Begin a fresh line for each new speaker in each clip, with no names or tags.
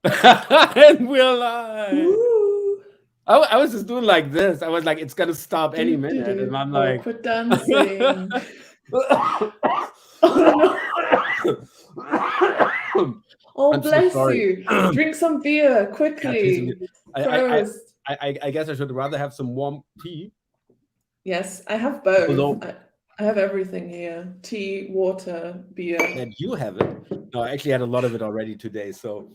And we're live.
Woo.
I was just doing like this. I was like, it's gonna stop any
Do, do,
minute, and
do.
I'm like,
Awkward dancing. Oh no. Oh,
I'm so
bless
sorry.
you. Drink some beer
Yeah, please forgive-
quickly.
I, I, I,
Prost.
I guess I should rather have some warm tea.
Yes, I have both.
Although
I have everything here. Tea, water, beer.
that you have it. No, I actually had a lot of it already today, so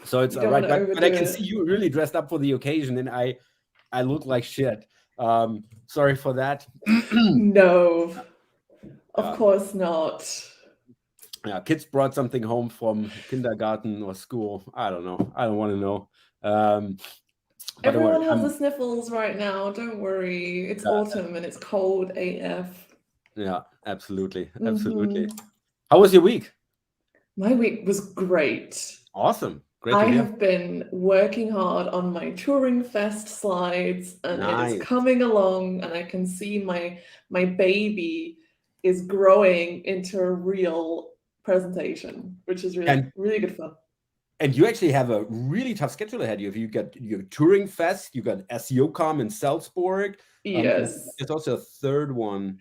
it's
You
all
don't
right.
want to
But I
overdo
can see
it.
you really dressed up for the occasion, and I look like shit. Sorry for that.
No, of course not.
Yeah, kids brought something home from kindergarten or school. I don't know. I don't want to know. But don't worry.
Everyone has the sniffles right now. Don't worry. It's autumn and it's cold AF.
Yeah, absolutely.
Mhm.
How was your week?
My week was great.
Awesome. Great
I
to hear.
have been working hard on my Touring Fest slides, and it is
Nice.
coming along, and I can see my baby is growing into a real presentation, which is
And
really good fun.
you actually have a really tough schedule ahead of you. You got your Touring Fest, you got SEOCom in Salzburg.
Yes.
There's also a third one.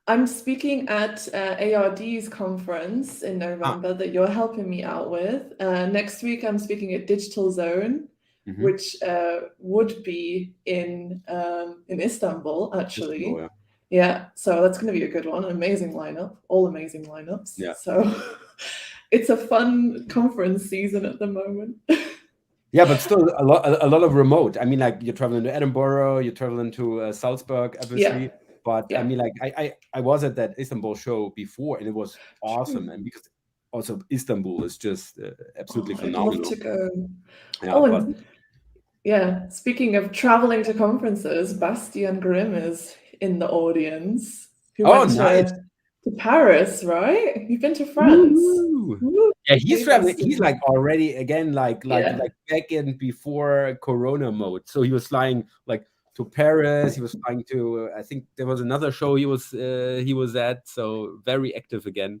I'm speaking at ARD's conference in November that you're helping me out with. Next week, I'm speaking at Digital Zone, which would be in Istanbul, actually.
Istanbul,
Yeah, so that's going to be a good one. Amazing lineup, all amazing lineups.
Yeah.
So it's a fun conference season at the moment.
Yeah, but still a lot of remote. I mean, like you're traveling to Edinburgh, you're traveling to Salzburg, obviously.
Yeah.
But
Yeah.
I mean, like I was at that Istanbul show before, and it was awesome. And because also Istanbul is just absolutely phenomenal.
I'd love to go.
Yeah,
Oh,
but
and yeah, speaking of traveling to conferences, Bastian Grimm is in the audience, who went
nice.
to Paris, right? You've been to France.
Woo. Yeah, he's
Hey,
traveling. He's
Bastian.
like already again, like
Yeah.
back in before Corona mode. So he was flying like to Paris. He was flying to. I think there was another show he was at. So very active again,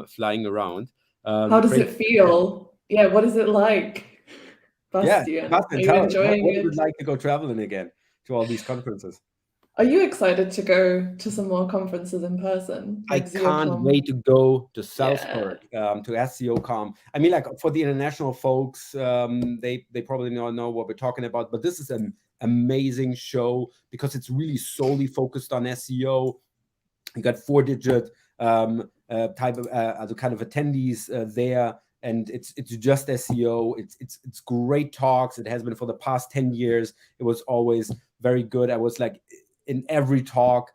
flying around.
How does
Crazy.
it feel? Yeah, what is it like,
Yeah,
Bastian?
Bastian,
Are you
tell us
enjoying
what is it
it?
like to go traveling again to all these conferences?
Are you excited to go to some more conferences in person,
I
like
can't
ZeoCon?
wait to go to
Yeah.
Salzburg, to SEOCom. I mean, like for the international folks, they probably don't know what we're talking about, but this is an amazing show because it's really solely focused on SEO. You got 4-digit type of kind of attendees there, and it's just SEO. It's great talks. It has been for the past 10 years. It was always very good. I was like in every talk.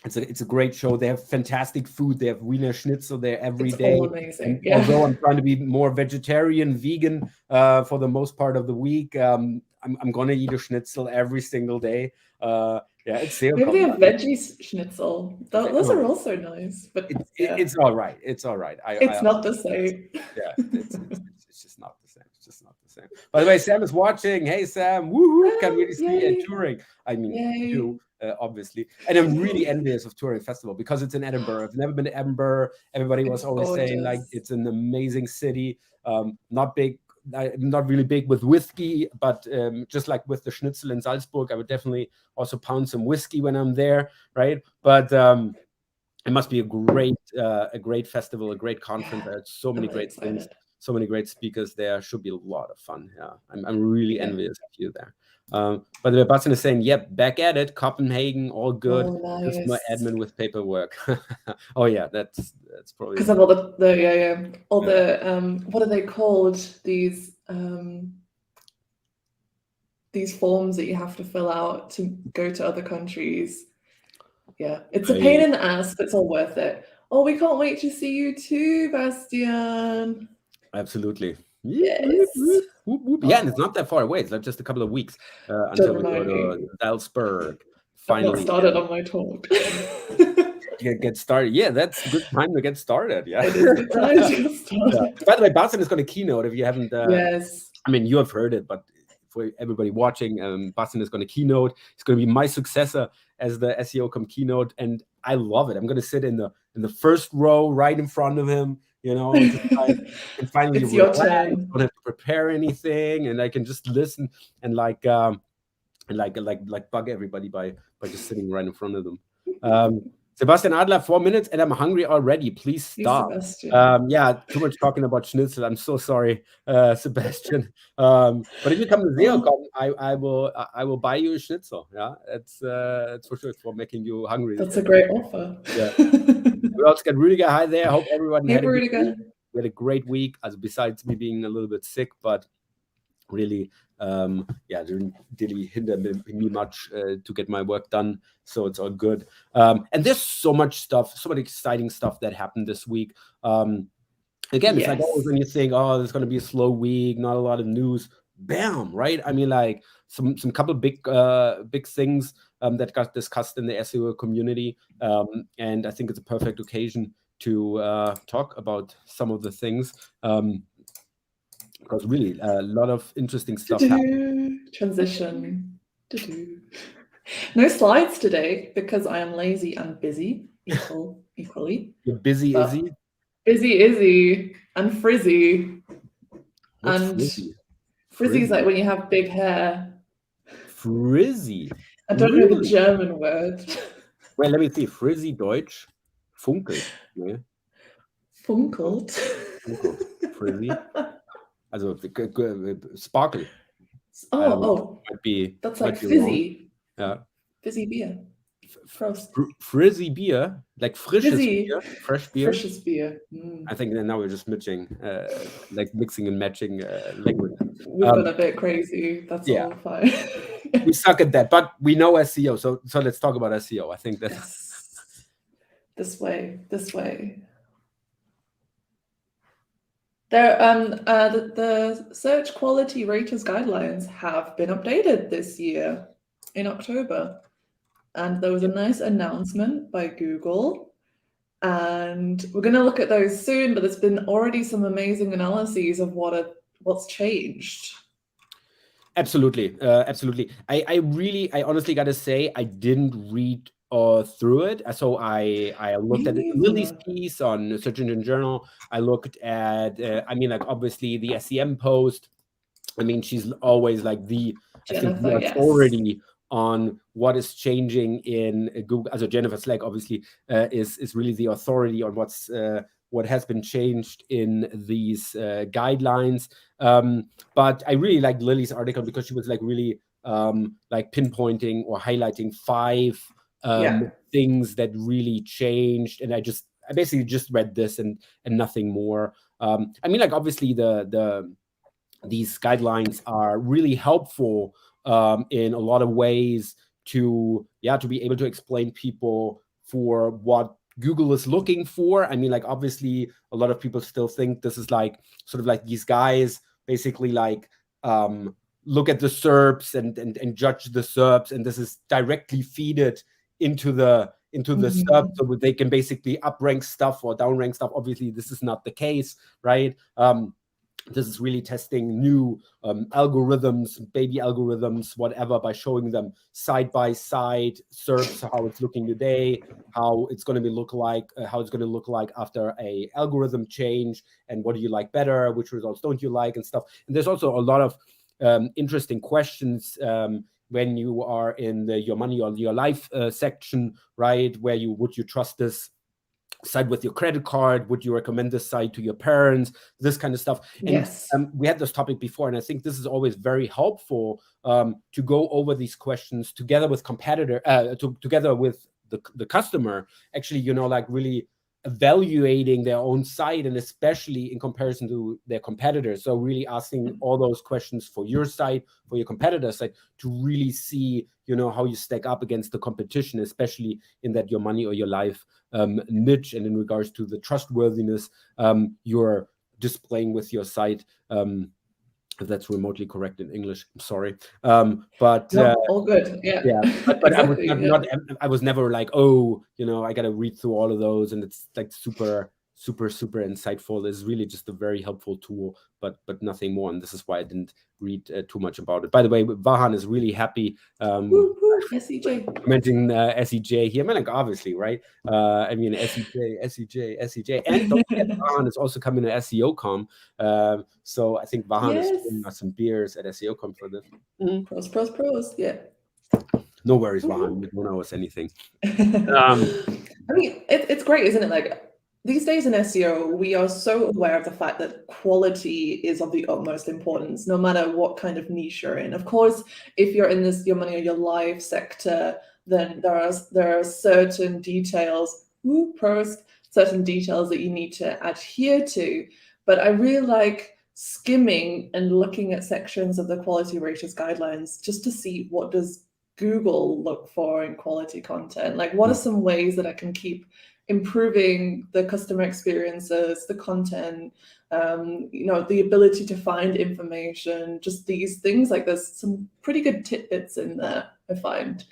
It's a great show. They have fantastic food. They have Wiener Schnitzel there every
It's
day.
all amazing.
And
Yeah.
although I'm trying to be more vegetarian, vegan for the most part of the week, I'm gonna eat a schnitzel every single day. Yeah, it's
Maybe they have veggie schnitzel. Those are also nice, but
it's all right. It's all right.
It's not the same.
Yeah, it's just not the same. It's just not the same. By the way, Sam is watching. Hey, Sam. Woohoo! Can really see
Yay.
and touring. I mean,
Yay.
you obviously. And I'm really envious of Touring Festival because it's in Edinburgh. I've never been to Edinburgh. Everybody was always saying like
gorgeous.
it's an amazing city. Not big. Not really big with whiskey, but just like with the Schnitzel in Salzburg, I would definitely also pound some whiskey when I'm there, right? But it must be a great festival, a great conference. There's so many great things, so many great speakers there. Should be a lot of fun. Yeah, I'm really envious of you there. By the way, Bastian is saying, yep, back at it. Copenhagen, all good.
Oh, nice.
Just my admin with paperwork. Oh yeah, that's probably
because of all the what are they called? These forms that you have to fill out to go to other countries. Yeah, it's a pain in the ass, but it's all worth it. Oh, we can't wait to see you too, Bastian.
Absolutely.
Yes.
Yeah, and it's not that far away. It's like just a couple of weeks until we go to Salzburg. Finally,
started on my talk.
Get started. Yeah, that's a good time to get started. Yeah.
It is good time to get started.
By the way, Bastian is going to keynote. If you haven't,
yes.
I mean, you have heard it, but for everybody watching, Bastian is going to keynote. It's going to be my successor as the SEOCom keynote, and I love it. I'm going to sit in the first row, right in front of him. you know, just like and finally
It's your
relax,
turn.
don't have to prepare anything, and I can just listen and like bug everybody by just sitting right in front of them. Sebastian Adler, 4 minutes, and I'm hungry already. Please stop. Yeah, too much talking about schnitzel. I'm so sorry, Sebastian. But if you come to SEOCom, I will buy you a schnitzel. Yeah, it's for sure. It's for making you hungry.
That's a great offer.
Yeah. We also got Rüdiger. Hi there. I hope everyone had a good week. We had a great week, as besides me being a little bit sick, but really, yeah, didn't really hinder me much to get my work done, so it's all good. And there's so much stuff, so much exciting stuff that happened this week. Again, it's like always when you think, oh, there's going to be a slow week, not a lot of news, bam, right? I mean, like some couple big things that got discussed in the SEO community, and I think it's a perfect occasion to talk about some of the things. Because really, a lot of interesting stuff happened.
Transition. No slides today because I am lazy and busy equally.
You're busy, Izzi?
Busy Izzi and frizzy.
What's
and
frizzy?
Frizzy is like when you have big hair.
Frizzy?
I don't know the German word.
Well, let me see. Frizzy Deutsch. Funkelt. Ne?
Funkelt?
Funkelt. Frizzy. Also, sparkle.
Might be, that's like fizzy.
Yeah.
Fizzy beer.
Frizzy beer, like frisches beer, fresh beer.
Frisches beer.
I think now we're just mixing and matching language.
We've gone a bit crazy. That's all fine.
We suck at that, but we know SEO. So let's talk about SEO. I think that's
this way. There, the search quality raters guidelines have been updated this year in October. And there was a nice announcement by Google. And we're going to look at those soon, but there's been already some amazing analyses of what's changed.
Absolutely. I honestly got to say, I didn't read through it. So I looked at Lily's piece on Search Engine Journal. I looked at, obviously the SEM post. I mean, she's always like the authority on what is changing in Google. Also Jennifer Slack obviously is really the authority on what has been changed in these guidelines. But I really liked Lily's article because she was like really like pinpointing or highlighting 5 things that really changed. And I basically just read this and nothing more. Obviously these guidelines are really helpful in a lot of ways to be able to explain people for what Google is looking for. Obviously a lot of people still think this is like sort of like these guys basically like look at the SERPs and judge the SERPs, and this is directly feeded into the SERP so that they can basically uprank stuff or downrank stuff. Obviously this is not the case, right? This is really testing new algorithms, baby algorithms, whatever, by showing them side by side SERPs, how it's looking today, how it's going to look like after a algorithm change, and what do you like better, which results don't you like, and stuff. And there's also a lot of interesting questions when you are in the your money or your life section, right? Where would you trust this site with your credit card? Would you recommend this site to your parents? This kind of stuff. And we had this topic before, and I think this is always very helpful to go over these questions together with together with the customer, actually, like really evaluating their own site, and especially in comparison to their competitors. So really asking all those questions for your site, for your competitor site, to really see, how you stack up against the competition, especially in that your money or your life niche, and in regards to the trustworthiness you're displaying with your site. If that's remotely correct in English, I'm sorry. But
all good. Yeah.
But exactly, I was never like, oh, I got to read through all of those, and it's like super super insightful. It's really just a very helpful tool, but nothing more. And this is why I didn't read too much about it. By the way, Vahan is really happy.
SEJ.
Commenting SEJ here. I mean, like, obviously, right? I mean, SEJ. And don't forget, Vahan is also coming to SEOCom. So I think Vahan is giving us some beers at SEOCom for this.
Pros. Yeah.
No worries, Vahan. You don't owe us anything.
I mean, it's great, isn't it? Like, these days in SEO, we are so aware of the fact that quality is of the utmost importance, no matter what kind of niche you're in. Of course, if you're in this your money or your life sector, then there are certain details, certain details that you need to adhere to. But I really like skimming and looking at sections of the quality raters guidelines just to see what does Google look for in quality content. Like, what are some ways that I can keep improving the customer experiences, the content, the ability to find information, just these things. Like, there's some pretty good tidbits in there, I find.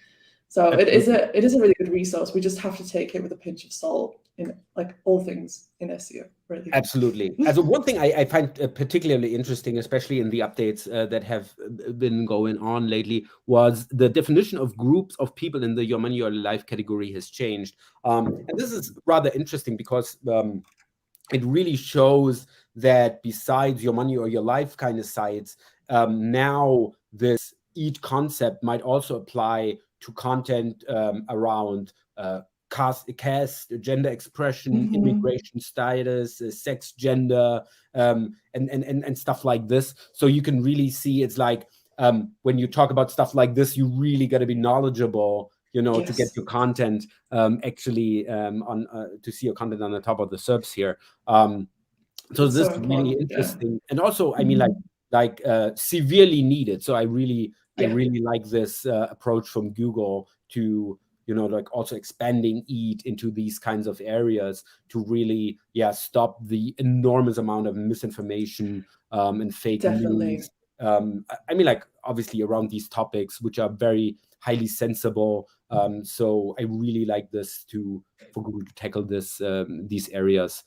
So it is a really good resource. We just have to take it with a pinch of salt in like all things in SEO, really.
Absolutely. As one thing I find particularly interesting, especially in the updates that have been going on lately, was the definition of groups of people in the Your Money, Your Life category has changed. And this is rather interesting because it really shows that besides Your Money or Your Life kind of sites, now this EAT concept might also apply to content around caste, gender expression, immigration status, sex, gender, and stuff like this. So you can really see it's like when you talk about stuff like this, you really got to be knowledgeable, to get your content actually to see your content on the top of the SERPs here. So this is really interesting, and also I mean like severely needed. So I really like this approach from Google to like also expanding EAT into these kinds of areas to really stop the enormous amount of misinformation and fake news. I mean, like, obviously around these topics, which are very highly sensible. So I really like this for Google to tackle these areas.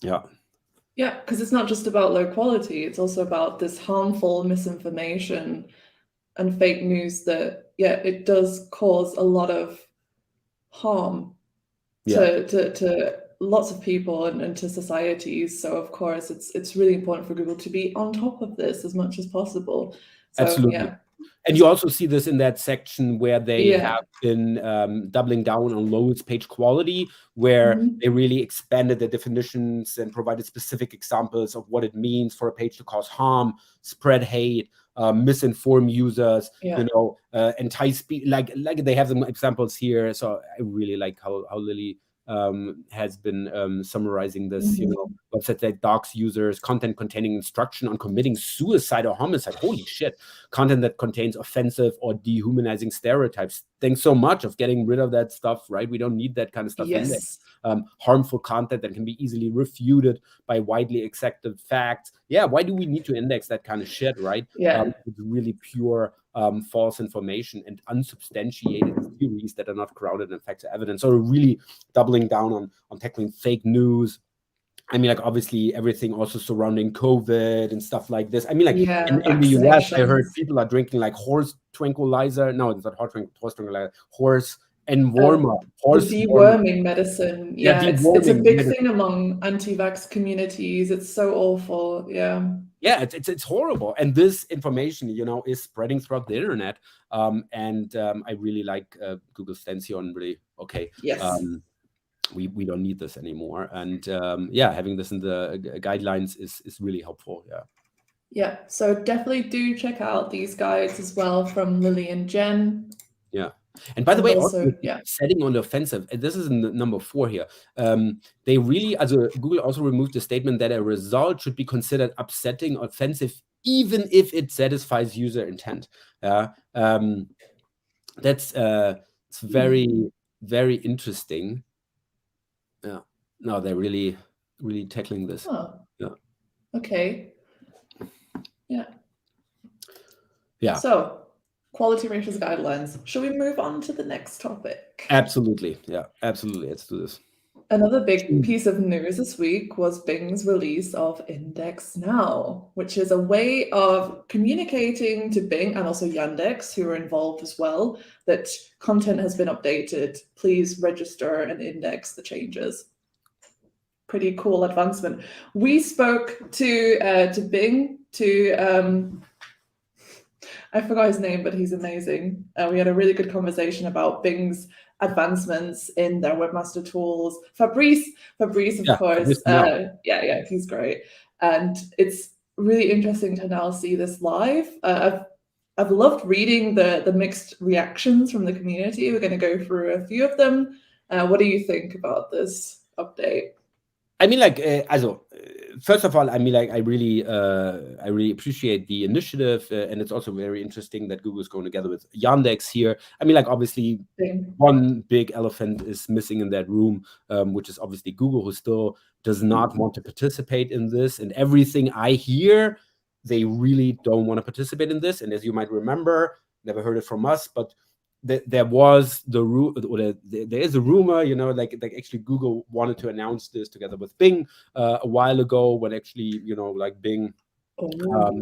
Yeah, because it's not just about low quality, it's also about this harmful misinformation and fake news that, it does cause a lot of harm to lots of people and to societies. So of course it's really important for Google to be on top of this as much as possible. So,
absolutely. And you also see this in that section where they have been doubling down on lowest page quality, where they really expanded the definitions and provided specific examples of what it means for a page to cause harm, spread hate, misinform users, entice speed. Like they have some examples here. So I really like how Lily has been summarizing this, websites that dox users, content containing instruction on committing suicide or homicide. Holy shit. Content that contains offensive or dehumanizing stereotypes. Thanks so much of getting rid of that stuff, right? We don't need that kind of stuff in there. Harmful content that can be easily refuted by widely accepted facts. Why do we need to index that kind of shit, right? It's really pure false information and unsubstantiated theories that are not grounded in facts or evidence. So really doubling down on tackling fake news. I mean, like, obviously everything also surrounding COVID and stuff like this. I mean, like, in the US, I heard people are drinking like horse tranquilizer. No, it's not horse tranquilizer. Horse and warmer. Horse
deworming medicine. It's a big thing among anti-vax communities. It's so awful.
It's horrible. And this information, is spreading throughout the internet. And I really like Google's stance here on really, we don't need this anymore. And having this in the guidelines is really helpful.
So definitely do check out these guides as well from Lily and Jen.
And by the way, also setting on the offensive, this is number 4 here. They really, Google also removed the statement that a result should be considered upsetting or offensive, even if it satisfies user intent. That's it's very, very interesting. No, they're really tackling this.
Okay. So, quality raters guidelines. Shall we move on to the next topic?
Absolutely. Absolutely. Let's do this.
Another big piece of news this week was Bing's release of IndexNow, which is a way of communicating to Bing and also Yandex, who are involved as well, that content has been updated. Please register and index the changes. Pretty cool advancement. We spoke to Bing, I forgot his name, but he's amazing. We had a really good conversation about Bing's advancements in their webmaster tools. Fabrice, of course. Yeah, he's great. And it's really interesting to now see this live. I've loved reading the mixed reactions from the community. We're going to go through a few of them. What do you think about this update?
I mean, like, first of all, I mean, like, I really appreciate the initiative, and it's also very interesting that Google is going together with Yandex here. I mean, like, obviously, one big elephant is missing in that room, which is obviously Google, who still does not want to participate in this. And everything I hear, they really don't want to participate in this. And as you might remember, never heard it from us, but there was there is a rumor, you know, like actually Google wanted to announce this together with Bing a while ago, when actually, you know, like Bing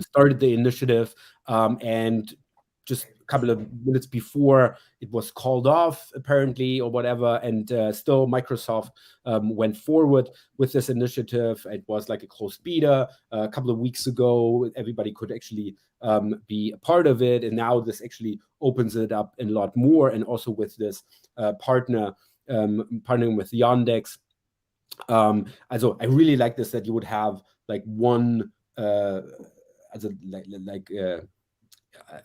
started the initiative, and just a couple of minutes before it was called off, apparently, or whatever, and still Microsoft went forward with this initiative. It was like a closed beta a couple of weeks ago. Everybody could actually be a part of it, and now this actually opens it up a lot more, and also with this partnering with Yandex. Also, I really like this, that you would have like one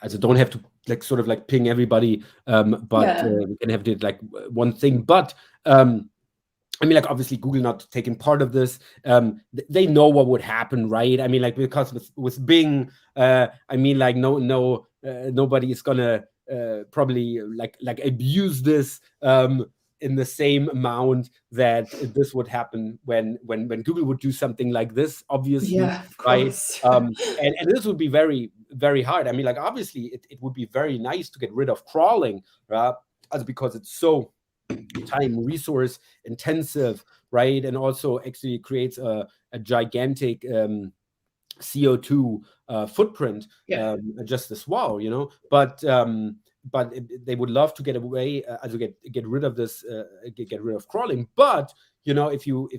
also don't have to like sort of like ping everybody, but we can have it like one thing. But I mean, like, obviously Google not taking part of this. They know what would happen, right? I mean, like, because with Bing, I mean, like, nobody is gonna probably like abuse this in the same amount that this would happen when Google would do something like this, obviously.
Yeah, of course.
Right? And this would be very, very hard. I mean, like, obviously it would be very nice to get rid of crawling, right? Because it's so time resource intensive, right? And also actually creates a gigantic CO2 footprint just as well, you know. But they would love to get away, get rid of this, get rid of crawling. But you know, if you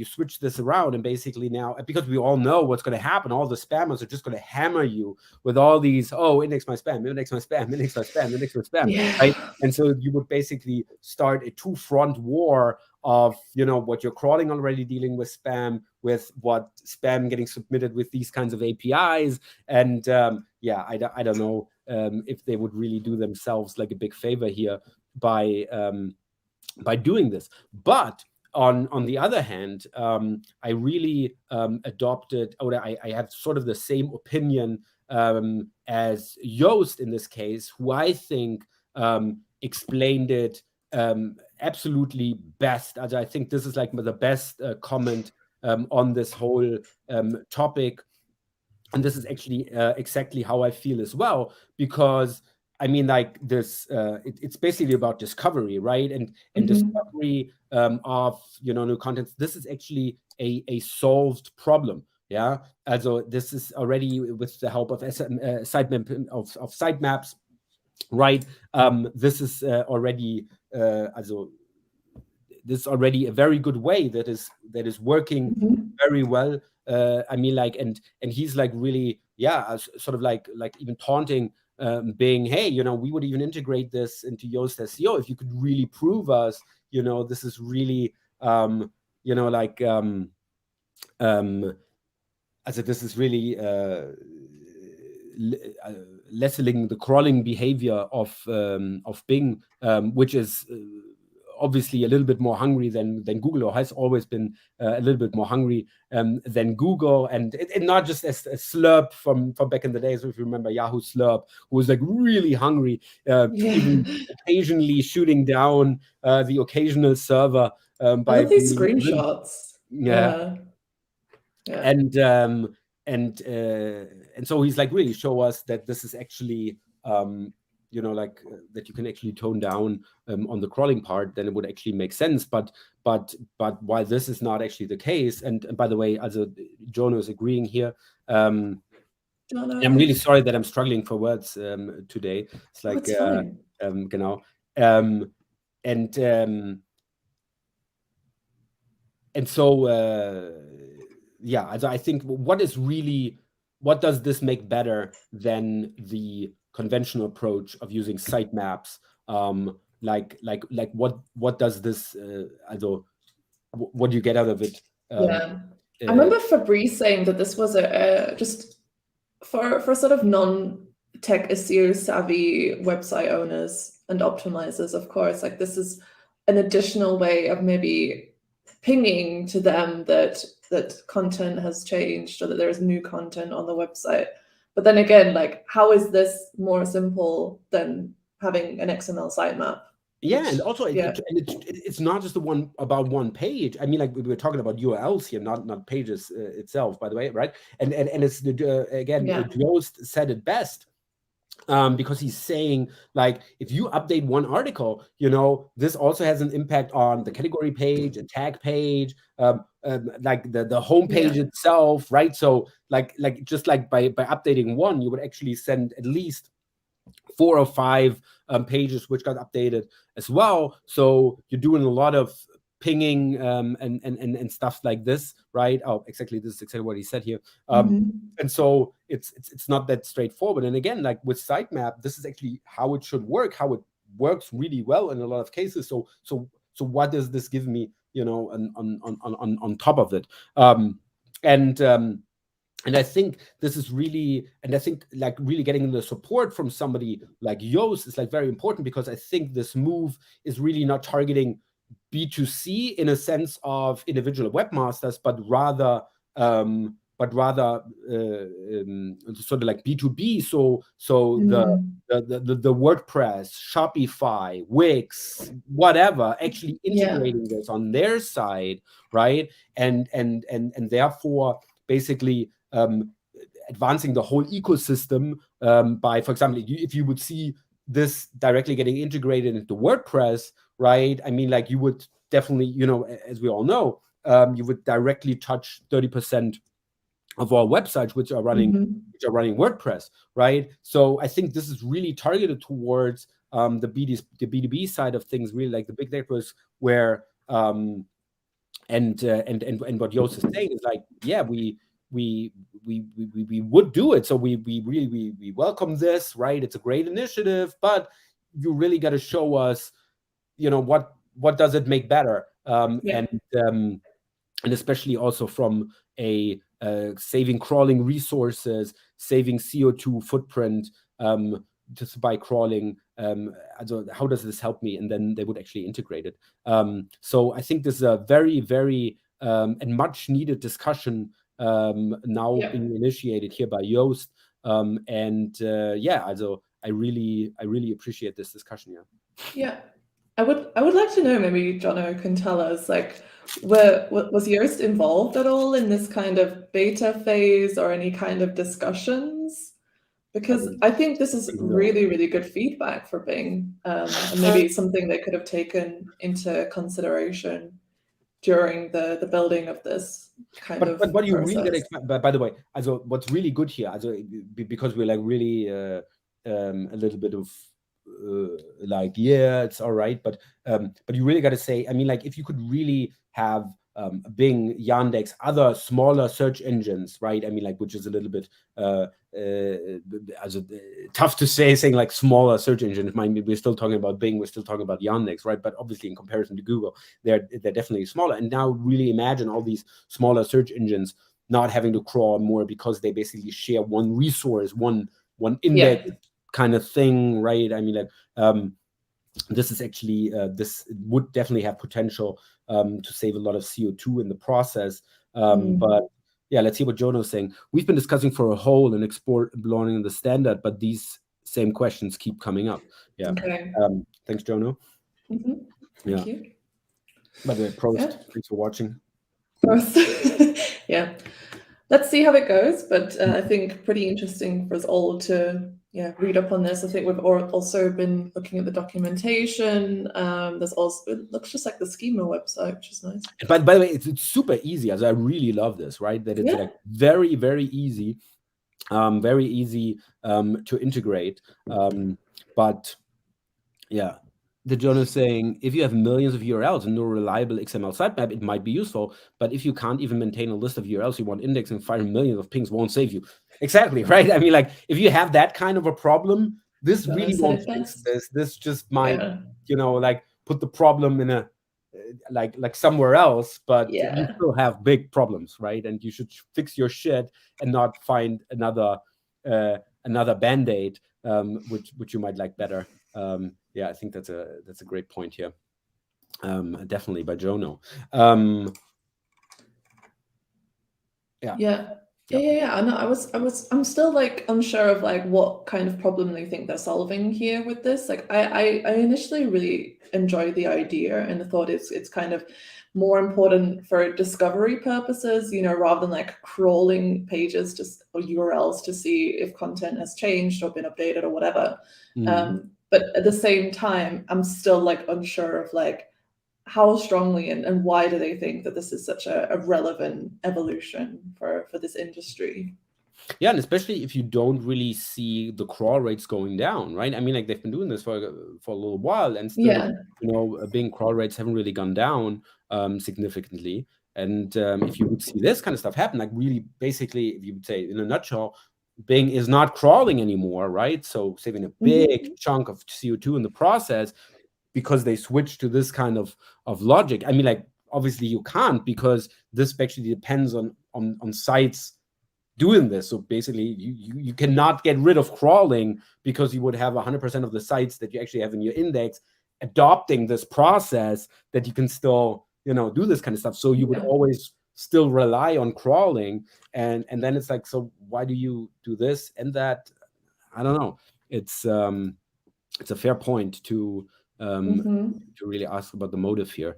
switch this around, and basically now, because we all know what's going to happen, all the spammers are just going to hammer you with all these, index my spam, index my spam, index my spam, index my spam, right? And so you would basically start a two-front war of, you know, what you're crawling already dealing with spam, with what spam getting submitted with these kinds of APIs. And I don't know if they would really do themselves like a big favor here by doing this. But on the other hand, I really adopted, or I have sort of the same opinion as Joost in this case, who I think explained it absolutely best. As I think this is like the best comment on this whole topic. And this is actually exactly how I feel as well, because I mean, like, this, it's basically about discovery, right? And discovery of, you know, new content. This is actually a solved problem. Yeah. Also, this is already with the help of sitemaps, right? This is already this is already a very good way that is working very well. I mean, like, and he's like really, sort of like even taunting Bing, hey, you know, we would even integrate this into Yoast SEO if you could really prove us, you know, this is really, you know, like, also this is really lessening the crawling behavior of Bing, which is obviously a little bit more hungry than Google, or has always been a little bit more hungry than Google, and not just as a Slurp from back in the days. If you remember Yahoo Slurp, who was like really hungry, even occasionally shooting down the occasional server by
I love these screenshots.
And so he's like really show us that this is actually you know, like that you can actually tone down on the crawling part, then it would actually make sense. But while this is not actually the case, and by the way, also Jono is agreeing here. I'm really sorry that I'm struggling for words today. It's like genau. And so yeah, also I think what does this make better than the conventional approach of using sitemaps? Like what does this also what do you get out of it?
I remember Fabrice saying that this was a just for sort of non-tech SEO savvy website owners and optimizers, of course, like this is an additional way of maybe pinging to them that content has changed or that there is new content on the website. But then again, like, how is this more simple than having an XML sitemap?
Yeah, and also it's not just the one about one page. I mean, like we were talking about URLs here, not pages itself, by the way, right? And it's again, Joost said it best. Because he's saying, like, if you update one article, you know, this also has an impact on the category page, a tag page, like the home page itself, right? So like just like by updating one, you would actually send at least 4 or 5 pages which got updated as well. So you're doing a lot of pinging and stuff like this, right? Oh, exactly. This is exactly what he said here. And so it's not that straightforward. And again, like with sitemap, this is actually how it should work, how it works really well in a lot of cases. So what does this give me, you know, on top of it? And I think this is really, and I think like really getting the support from somebody like Joost is like very important, because I think this move is really not targeting B2C in a sense of individual webmasters, but rather sort of like B2B. So the WordPress, Shopify, Wix, whatever, actually integrating this on their side, right? And therefore basically advancing the whole ecosystem by, for example, if you would see this directly getting integrated into WordPress, right? I mean, like you would definitely, you know, as we all know, you would directly touch 30% of all websites which are running WordPress, right? So I think this is really targeted towards the B2B side of things, really like the big networks where and what Joost is saying is like, yeah, we would do it. So we really welcome this, right? It's a great initiative, but you really got to show us, you know, what does it make better, and especially also from a saving crawling resources, saving CO2 footprint just by crawling. Also, how does this help me? And then they would actually integrate it. So I think this is a very, very and much needed discussion now being initiated here by Joost. Also I really appreciate this discussion here.
Yeah. I would like to know, maybe Jono can tell us, like, was Joost involved at all in this kind of beta phase or any kind of discussions? Because I think this is really, really good feedback for Bing, and maybe something they could have taken into consideration during the building of this kind of
But what you
process.
really get, by the way, also what's really good here, also because we're like really a little bit of like, yeah, it's all right, but you really got to say, I mean, like if you could really have Bing, Yandex, other smaller search engines, right? I mean, like, which is a little bit tough to say, saying like smaller search engines. I mean, we're still talking about Bing, we're still talking about Yandex, right? But obviously, in comparison to Google, they're definitely smaller. And now, really imagine all these smaller search engines not having to crawl more because they basically share one resource, one index kind of thing, right? I mean, like this is actually this would definitely have potential to save a lot of CO2 in the process. But yeah, let's see what Jono's saying. We've been discussing for a whole and exploring the standard, but these same questions keep coming up. Yeah.
Okay.
Thanks, Jono.
Thank you.
By the way, Prost. Thanks for watching.
Prost. Yeah. Let's see how it goes, but I think pretty interesting for us all to read up on this. I think we've also been looking at the documentation. There's also, it looks just like the schema website, which is nice.
But by the way, it's super easy. As I really love this, right? That it's like very, very easy, to integrate. But yeah, the journal is saying if you have millions of URLs and no reliable XML sitemap, it might be useful. But if you can't even maintain a list of URLs you want indexing, 5 million of pings won't save you. Exactly, right? I mean, like if you have that kind of a problem, this really won't fix this. This just might, like put the problem in a like somewhere else, but you still have big problems, right? And you should fix your shit and not find another band-aid, which you might like better. I think that's a great point here. Definitely by Jono.
I know. I'm still like unsure of like what kind of problem they think they're solving here with this. Like I initially really enjoyed the idea and I thought it's kind of more important for discovery purposes, rather than like crawling pages or URLs to see if content has changed or been updated or whatever. But at the same time, I'm still like unsure of like how strongly and why do they think that this is such a relevant evolution for this industry?
Yeah, and especially if you don't really see the crawl rates going down, right? I mean, like they've been doing this for a little while, and still, Bing crawl rates haven't really gone down significantly. And if you would see this kind of stuff happen, like really, basically, if you would say in a nutshell, Bing is not crawling anymore, right? So saving a big chunk of CO2 in the process because they switched to this kind of logic. I mean, like obviously you can't, because this actually depends on sites doing this. So basically you cannot get rid of crawling, because you would have 100% of the sites that you actually have in your index adopting this process that you can still do this kind of stuff. So you would always still rely on crawling, and then it's like, so why do you do this and that? I don't know. It's a fair point to really ask about the motive here.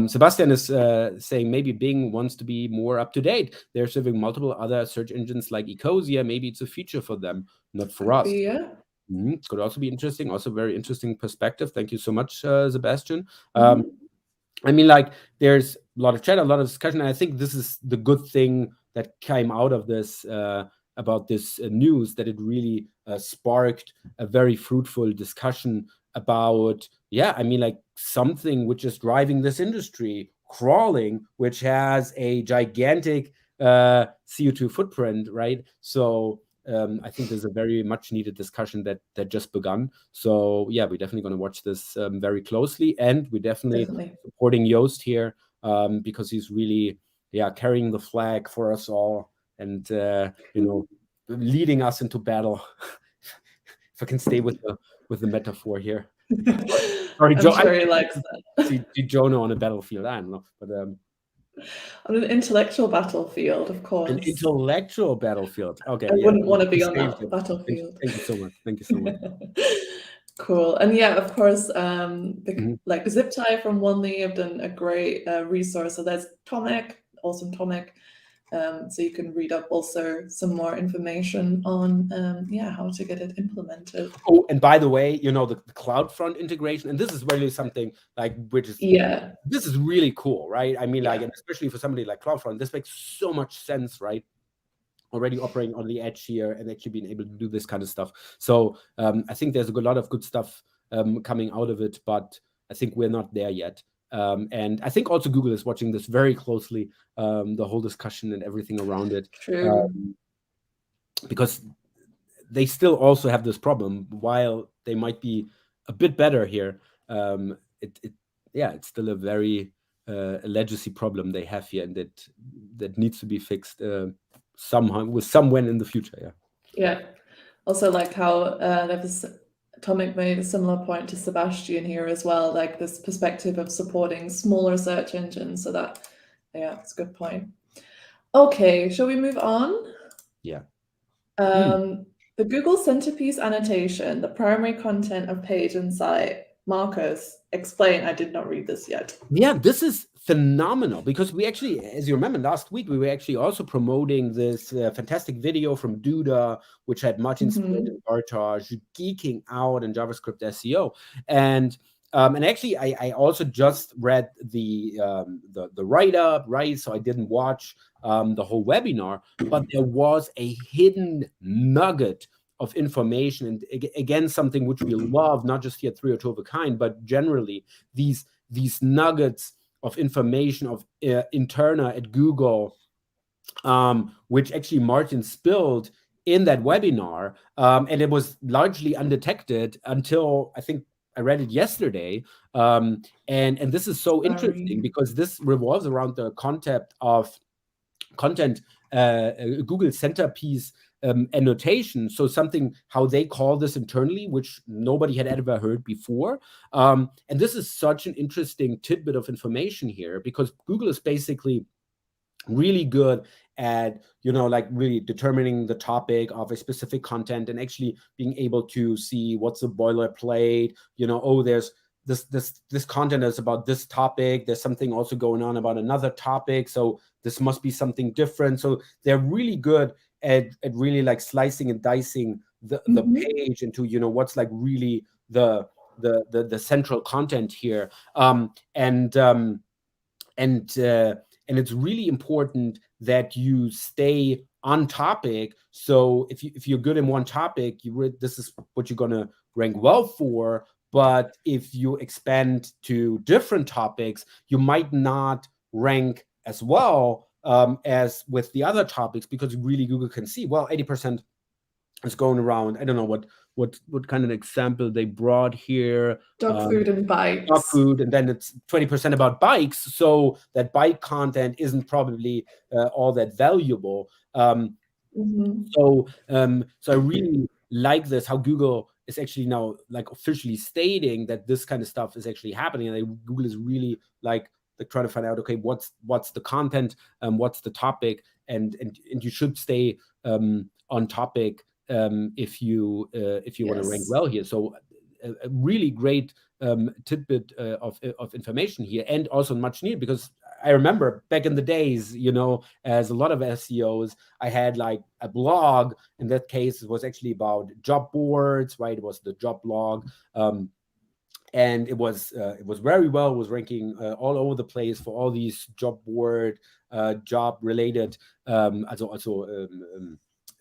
Sebastian is saying maybe Bing wants to be more up to date. They're serving multiple other search engines like Ecosia. Maybe it's a feature for them, not for us. Could also be interesting. Also, very interesting perspective. Thank you so much, Sebastian. I mean, like, there's a lot of chat, a lot of discussion. And I think this is the good thing that came out of this about this news, that it really sparked a very fruitful discussion about, I mean, like something which is driving this industry, crawling, which has a gigantic CO2 footprint, right? So I think there's a very much needed discussion that just begun. So we're definitely going to watch this very closely, and we're definitely supporting Joost here because he's really carrying the flag for us all, and leading us into battle. If I can stay with the metaphor here. Sorry,
I'm sure he likes that.
See Jono on a battlefield. I don't know, but
on an intellectual battlefield, of course.
An intellectual battlefield. Okay.
I wouldn't want to be on that battlefield.
Thank you so much. Thank you so much.
Cool. And of course, like Zip Tie from Onely have done a great resource. So there's Tomek, awesome Tomek. So you can read up also some more information on how to get it implemented.
Oh, and by the way, the CloudFront integration, and this is really something like which is this is really cool, right? I mean, like, and especially for somebody like CloudFront, this makes so much sense, right? Already operating on the edge here and actually being able to do this kind of stuff. So I think there's a lot of good stuff coming out of it, but I think we're not there yet. And I think also Google is watching this very closely, the whole discussion and everything around it.
True.
Because they still also have this problem. While they might be a bit better here, it's still a very a legacy problem they have here, and that needs to be fixed somehow, with someone in the future.
Yeah. Also, like how Tomek made a similar point to Sebastian here as well, like this perspective of supporting smaller search engines. So that, it's a good point. Okay, shall we move on?
Yeah.
The Google Centerpiece annotation, the primary content of page and site. Marcus, explain. I did not read this yet.
Yeah, this is phenomenal because we actually, as you remember, last week we were actually also promoting this fantastic video from Duda, which had Martin Split and Bartosz geeking out in JavaScript SEO. And actually, I also just read the write-up, right? So I didn't watch the whole webinar, but there was a hidden nugget of information, and again, something which we love, not just here at 302 of a kind, but generally these nuggets of information of interna at Google, which actually Martin spilled in that webinar, and it was largely undetected until I think I read it yesterday. And this is so interesting because this revolves around the concept of content, Google Centerpiece annotation. So something, how they call this internally, which nobody had ever heard before. And this is such an interesting tidbit of information here, because Google is basically really good at, like really determining the topic of a specific content and actually being able to see what's the boilerplate, oh, there's this content is about this topic, there's something also going on about another topic, so this must be something different. So they're really good at really like slicing and dicing the page into, what's like really the central content here. And it's really important that you stay on topic. So if you're good in one topic, this is what you're going to rank well for. But if you expand to different topics, you might not rank as well as with the other topics, because really Google can see, well, 80% is going around. I don't know what kind of example they brought here.
Dog food and bikes.
Dog food, and then it's 20% about bikes. So that bike content isn't probably all that valuable. So I really like this, how Google is actually now like officially stating that this kind of stuff is actually happening, and Google is really like trying to find out, okay, what's the content, what's the topic, and you should stay on topic if you want to rank well here. So a really great tidbit of information here, and also much needed, because I remember back in the days, as a lot of SEOs, I had like a blog. In that case, it was actually about job boards, right? It was the job blog. And it was very well, was ranking all over the place for all these job board, job related, also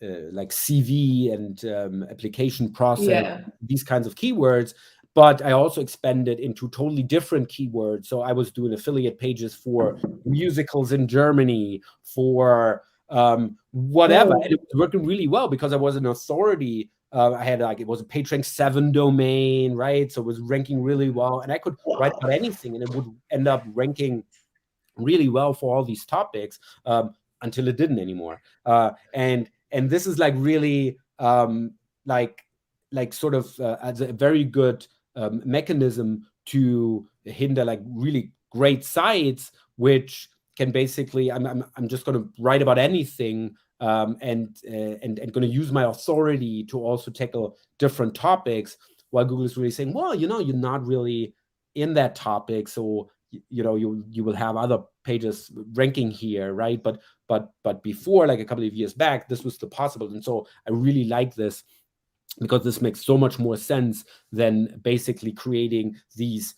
like CV and application process, these kinds of keywords. But I also expanded into totally different keywords. So I was doing affiliate pages for musicals in Germany, for whatever. And it was working really well because I was an authority. I had it was a PageRank 7 domain, right? So it was ranking really well. And I could write about anything, and it would end up ranking really well for all these topics until it didn't anymore. And this is like really like sort of as a very good mechanism to hinder like really great sites, which can basically, I'm just going to write about anything and going to use my authority to also tackle different topics, while Google is really saying, well, you're not really in that topic, so you will have other pages ranking here, right? But before, like a couple of years back, this was still possible. And so I really like this, because this makes so much more sense than basically creating these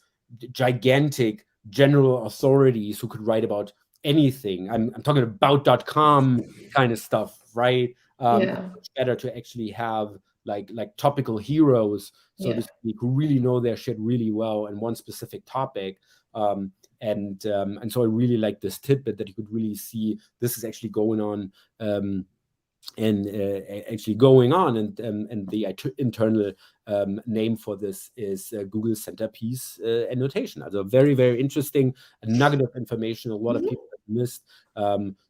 gigantic general authorities who could write about anything. I'm talking about.com kind of stuff, right? It's much better to actually have like topical heroes, so to speak, who really know their shit really well in one specific topic. And so I really like this tidbit that you could really see this is actually going on. And actually going on, and the internal name for this is Google Centerpiece annotation. Also very, very interesting, a nugget of information a lot of people have missed.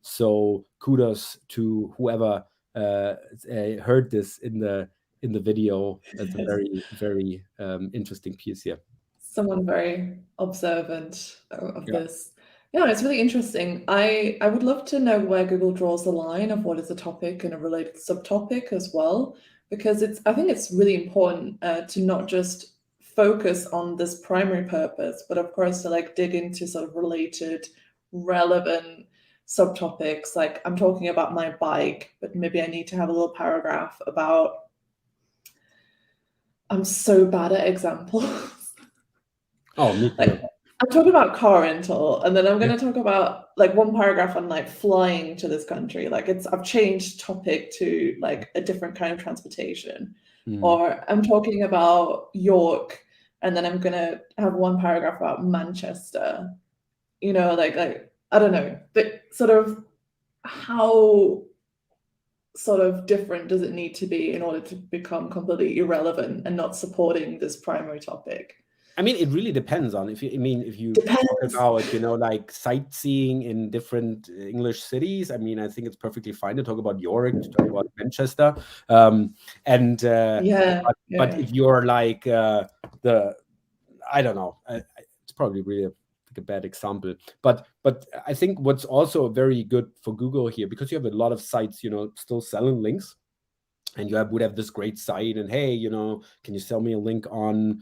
So kudos to whoever heard this in the video. That's a very, very interesting piece here.
Someone very observant of this. Yeah, it's really interesting. I would love to know where Google draws the line of what is a topic and a related subtopic as well, because I think it's really important to not just focus on this primary purpose, but of course to like dig into sort of related, relevant subtopics. Like I'm talking about my bike, but maybe I need to have a little paragraph about, I'm so bad at examples.
Oh, me too.
Like, I'm talking about car rental, and then I'm going to talk about like one paragraph on like flying to this country. Like I've changed topic to like a different kind of transportation. Or I'm talking about York, and then I'm going to have one paragraph about Manchester. You know, like I don't know, but sort of how sort of different does it need to be in order to become completely irrelevant and not supporting this primary topic?
I mean, it really depends on if you talk about, you know, like sightseeing in different English cities. I mean, I think it's perfectly fine to talk about York, to talk about Manchester, but if you're like I don't know, it's probably really a bad example, but I think what's also very good for Google here, because you have a lot of sites, you know, still selling links, and you would have this great site, and hey, you know, can you sell me a link on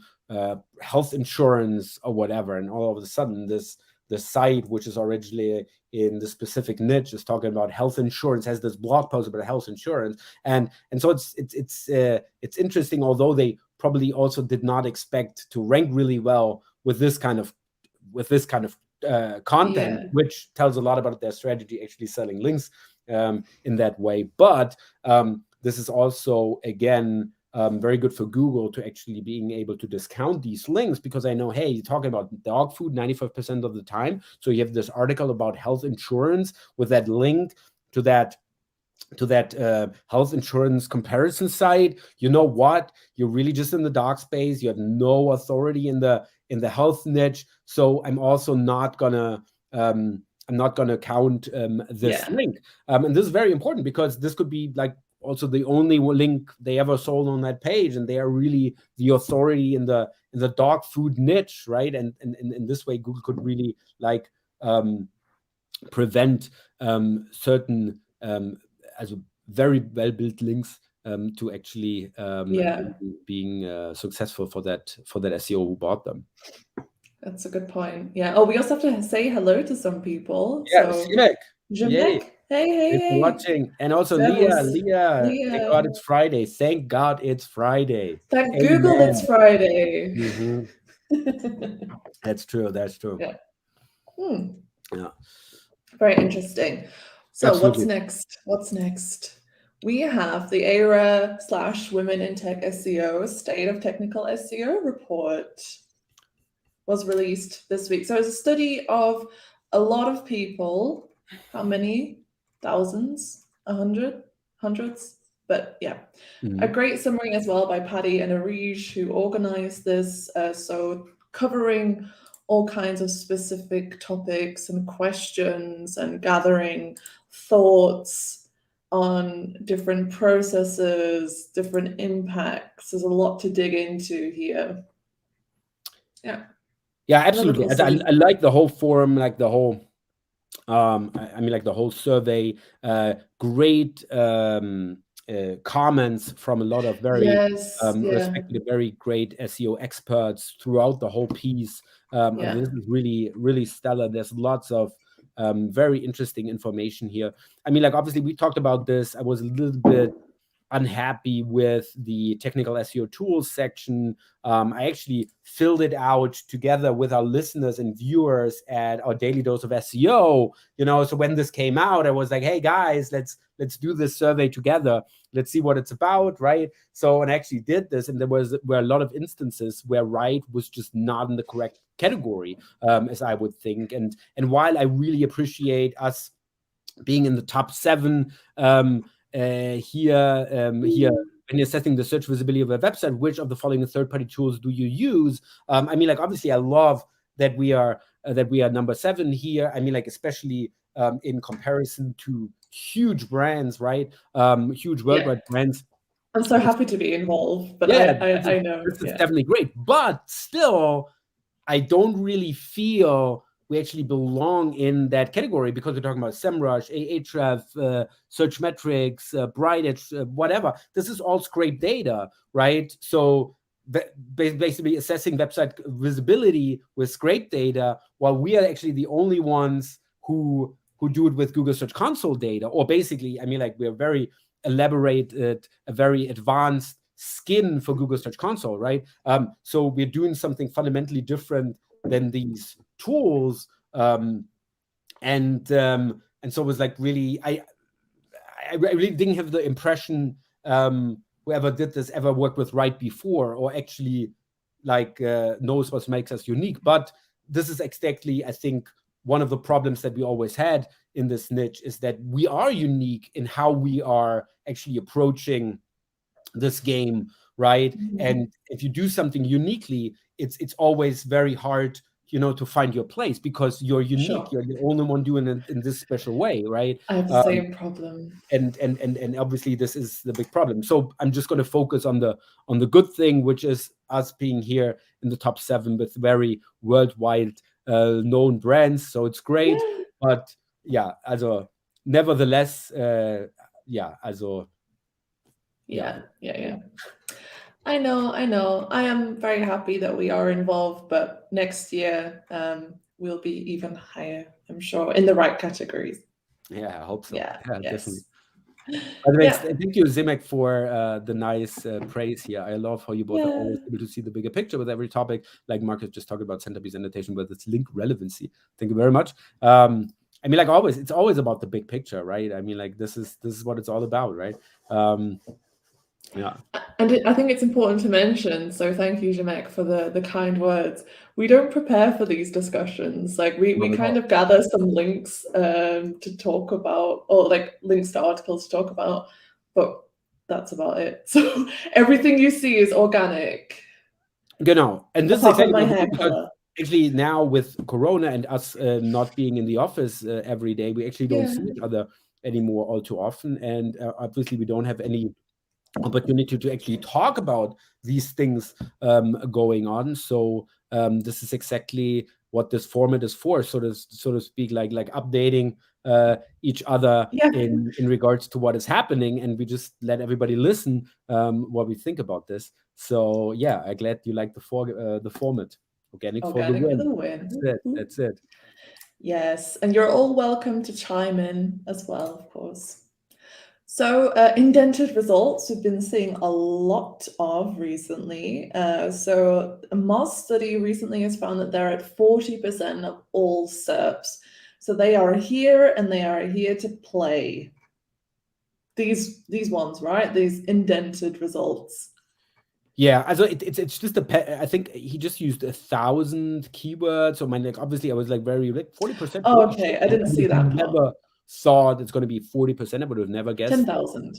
health insurance or whatever, and all of a sudden the site, which is originally in the specific niche, is talking about health insurance, has this blog post about health insurance, and so it's interesting, although they probably also did not expect to rank really well with this kind of content, which tells a lot about their strategy, actually selling links in that way. But this is also, again, very good for Google to actually being able to discount these links, because I know, hey, you're talking about dog food 95% of the time. So you have this article about health insurance with that link to that health insurance comparison site. You know what? You're really just in the dog space. You have no authority in the health niche. So I'm also not gonna count this link. And this is very important, because this could be like also the only link they ever sold on that page, and they are really the authority in the dog food niche, right? And in this way, Google could really like prevent certain as very well-built links to actually being successful for that SEO who bought them.
That's a good point. Yeah. Oh, we also have to say hello to some people.
Yeah,
so
Simek.
Hey.
Watching. And also Leah. Thank God it's Friday. Thank God it's Friday.
Thank Google it's Friday.
That's true.
Yeah.
Yeah.
Very interesting. So Absolutely. What's next? We have the ARA/Women in Tech SEO State of Technical SEO report. Was released this week. So it's a study of a lot of people. How many? Thousands? 100? Hundreds? But yeah. A great summary as well by Paddy and Arij, who organized this. So covering all kinds of specific topics and questions, and gathering thoughts on different processes, different impacts. There's a lot to dig into here.
Yeah, absolutely. I like the whole forum, like the whole like the whole survey. Great comments from a lot of very respected, very great SEO experts throughout the whole piece. This is really, really stellar. There's lots of very interesting information here. I mean, like, obviously we talked about this. I was a little bit unhappy with the technical SEO tools section. I actually filled it out together with our listeners and viewers at our Daily Dose of SEO. You know, so when this came out, I was like, hey guys, let's do this survey together. Let's see what it's about, right? So, and I actually did this, and there were a lot of instances where right was just not in the correct category, as I would think. And while I really appreciate us being in the top 7 here when you're assessing the search visibility of a website, which of the following third-party tools do you use? I mean, like, obviously I love that we are number 7 here. I mean, like, especially in comparison to huge brands, right? Huge worldwide brands.
I'm so happy to be involved, but I know
this is definitely great, but still I don't really feel we actually belong in that category, because we're talking about SEMrush, Ahrefs, Searchmetrics, Bright, whatever. This is all scraped data, right? So basically assessing website visibility with scrape data, while we are actually the only ones who do it with Google Search Console data. Or basically, I mean, like, we're very elaborated, a very advanced skin for Google Search Console, right? So we're doing something fundamentally different than these tools, and so it was like really, I really didn't have the impression whoever did this ever worked with Write before, or actually like knows what makes us unique. But this is exactly, I think, one of the problems that we always had in this niche, is that we are unique in how we are actually approaching this game, right? And if you do something uniquely, it's always very hard, to find your place, because you're unique.
Sure.
You're the only one doing it in this special way, right?
I have the same problem.
And obviously this is the big problem. So I'm just going to focus on the good thing, which is us being here in the top 7 with very worldwide known brands. So it's great.
Yeah.
But yeah, also nevertheless, yeah.
I know. I am very happy that we are involved, but next year we'll be even higher, I'm sure, in the right categories.
Yeah, I hope so.
Yeah, yes.
Definitely. By the way, thank you, Zimek, for the nice praise here. I love how you both are always able to see the bigger picture with every topic. Like Marcus just talked about Centerpiece Annotation with its link relevancy. Thank you very much. I mean, like always, it's always about the big picture, right? I mean, like this is what it's all about, right? Yeah.
And I think it's important to mention, so thank you, Zimek, for the kind words. We don't prepare for these discussions. Like we kind of gather some links to talk about, or like links to articles to talk about, but that's about it. So everything you see is organic.
Genau. And this
apart
is
from my hair color.
Actually, now with Corona and us not being in the office every day, we actually don't see each other anymore all too often. And obviously, we don't have any opportunity to actually talk about these things going on. So this is exactly what this format is for, so to speak, like updating each other in regards to what is happening, and we just let everybody listen what we think about this. So yeah, I'm glad you like the format. Organic for the win. That's it.
Yes, and you're all welcome to chime in as well, of course. So indented results we've been seeing a lot of recently. So a Moz study recently has found that they're at 40% of all SERPs. So they are here, and they are here to play. These ones, right? These indented results.
Yeah, also it's just I think he just used 1,000 keywords. So like obviously I was like very like 40%.
Oh, okay, I didn't see that.
Never thought it's going to be 40%. I would have never guessed
10,000.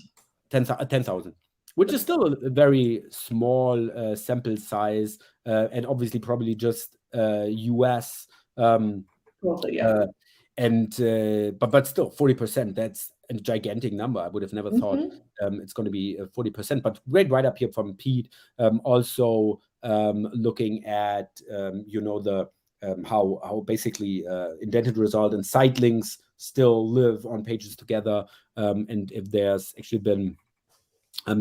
10,000, which is still a very small sample size, and obviously probably just US.
Probably, yeah.
But still 40%. That's a gigantic number. I would have never thought it's going to be 40%. But great write-up here from Pete. Also looking at the how basically indented result and site links still live on pages together, and if there's actually been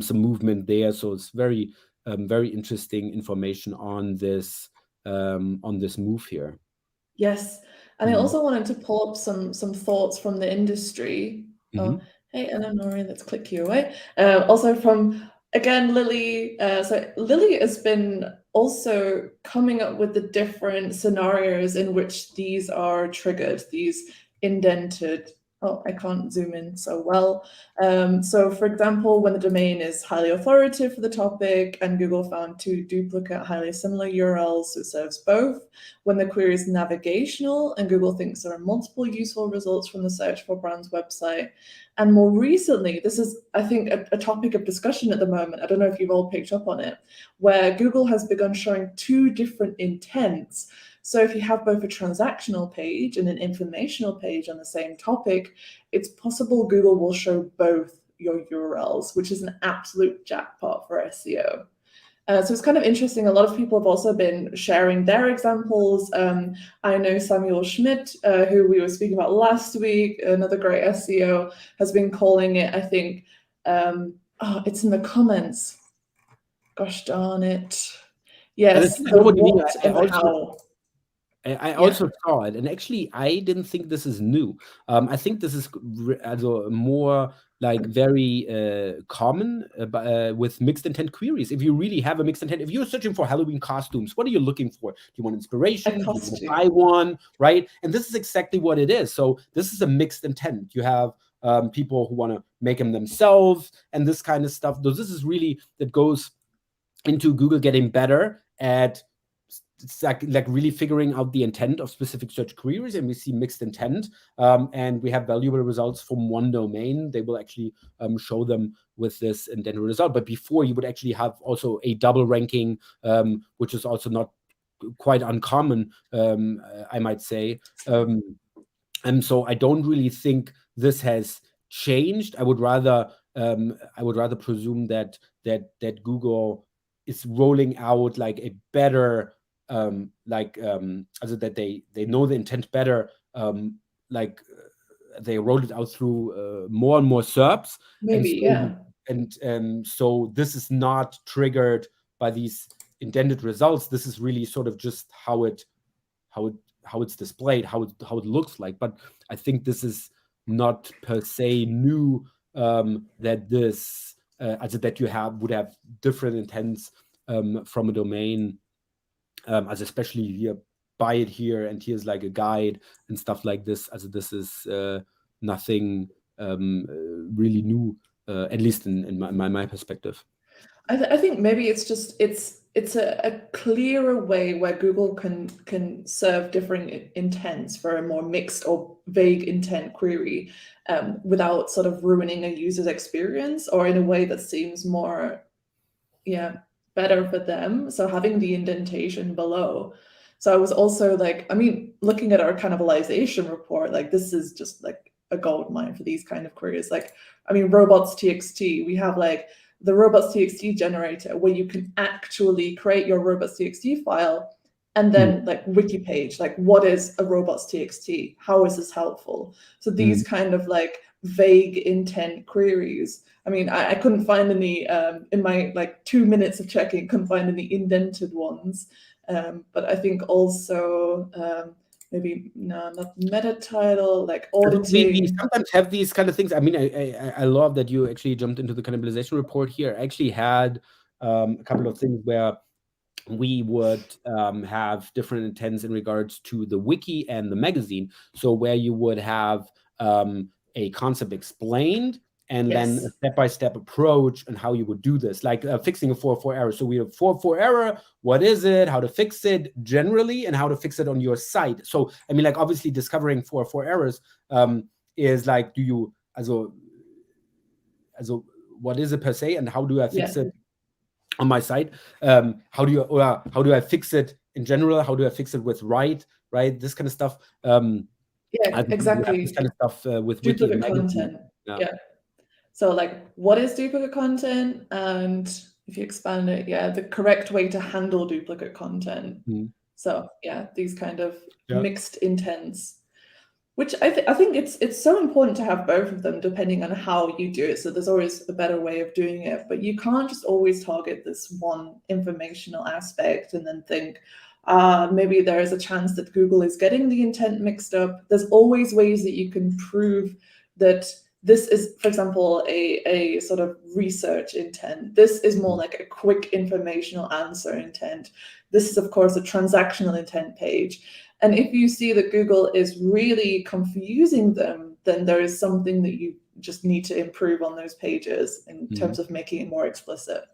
some movement there. So it's very interesting information on this move here.
Yes. And I also wanted to pull up some thoughts from the industry. Oh, hey, Eleanor, let's click you away. Also from, again, Lily. So Lily has been also coming up with the different scenarios in which these are triggered, these indented. Oh, I can't zoom in so well. So for example, when the domain is highly authoritative for the topic and Google found 2 duplicate highly similar URLs, so it serves both. When the query is navigational and Google thinks there are multiple useful results from the search for brand's website. And more recently, this is, I think, a topic of discussion at the moment. I don't know if you've all picked up on it, where Google has begun showing 2 different intents. So if you have both a transactional page and an informational page on the same topic, it's possible Google will show both your URLs, which is an absolute jackpot for SEO. So it's kind of interesting. A lot of people have also been sharing their examples. I know Samuel Schmidt, who we were speaking about last week, another great SEO, has been calling it, I think, it's in the comments. Gosh darn it. Yes,
I
the
know what you mean.
what and the how.
I also saw it, and actually, I didn't think this is new. I think this is also more like very common with mixed intent queries. If you really have a mixed intent, if you're searching for Halloween costumes, what are you looking for? Do you want inspiration? Do you want to buy one? Right? And this is exactly what it is. So this is a mixed intent. You have people who want to make them themselves and this kind of stuff. So this is really that goes into Google getting better at like really figuring out the intent of specific search queries, and we see mixed intent, and we have valuable results from one domain. They will actually show them with this indented result. But before, you would actually have also a double ranking, which is also not quite uncommon, I might say. And so I don't really think this has changed. I would rather presume that Google is rolling out like a better also that they know the intent better, they rolled it out through more and more SERPs.
Maybe,
And so this is not triggered by these indented results. This is really sort of just how it's displayed, how it looks like. But I think this is not per se new, that this also that you would have different intents from a domain, as especially here, buy it here, and here's like a guide and stuff like this. As this is nothing really new, at least in my perspective.
I think maybe it's just it's a clearer way where Google can serve different intents for a more mixed or vague intent query, without sort of ruining a user's experience, or in a way that seems more better for them. So having the indentation below. So I was also like, I mean, looking at our cannibalization report, like this is just like a gold mine for these kind of queries. Like, I mean, robots.txt, we have like the robots.txt generator where you can actually create your robots.txt file, and then like wiki page, like what is a robots.txt? How is this helpful? So these kind of like vague intent queries. I mean, I couldn't find any in my like 2 minutes of checking, couldn't find any indented ones. But I think also maybe not meta title, like auditing.
We sometimes have these kind of things. I mean, I love that you actually jumped into the cannibalization report here. I actually had a couple of things where we would have different intents in regards to the wiki and the magazine. So where you would have a concept explained, and then a step-by-step approach on how you would do this, like fixing a 404 error. So we have 404 error, what is it, how to fix it generally, and how to fix it on your site. So, I mean, like obviously discovering 404 errors is like, do you, also what is it per se, and how do I fix it on my site? How do I fix it in general? How do I fix it with right? This kind of stuff.
Exactly.
This kind of stuff with
duplicate
wiki and
content. So like, what is duplicate content? And if you expand it, the correct way to handle duplicate content. So these kind of mixed intents, which I think it's so important to have both of them depending on how you do it. So there's always a better way of doing it, but you can't just always target this one informational aspect and then think, maybe there is a chance that Google is getting the intent mixed up. There's always ways that you can prove that this is, for example, a sort of research intent. This is more like a quick informational answer intent. This is, of course, a transactional intent page. And if you see that Google is really confusing them, then there is something that you just need to improve on those pages in terms of making it more explicit.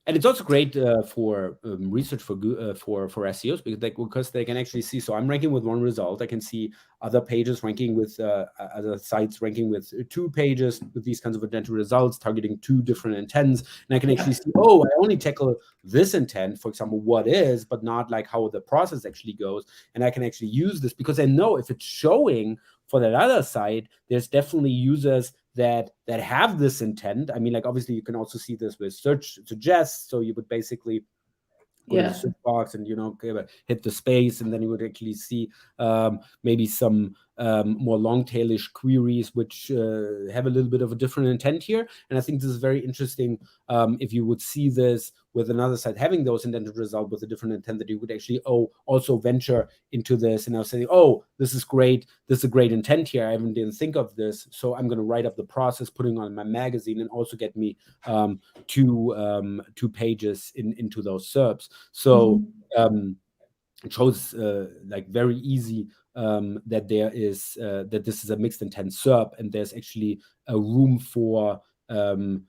And it's also great for research for SEOs, because they can actually see. So I'm ranking with one result. I can see other pages ranking with other sites ranking with 2 pages with these kinds of indented results, targeting 2 different intents. And I can actually see, I only tackle this intent, for example, what is, but not like how the process actually goes. And I can actually use this because I know if it's showing for that other site, there's definitely users that have this intent. I mean, like obviously you can also see this with search suggests. So you would basically go to the search box and hit the space, and then you would actually see maybe some more long-tailish queries, which have a little bit of a different intent here. And I think this is very interesting. If you would see this with another site having those indented results with a different intent, that you would actually also venture into this and now say, oh, this is great. This is a great intent here. I even didn't think of this. So I'm going to write up the process, putting on my magazine, and also get me two pages into those SERPs. So it shows like very easy that there is that this is a mixed intent SERP, and there's actually a room for room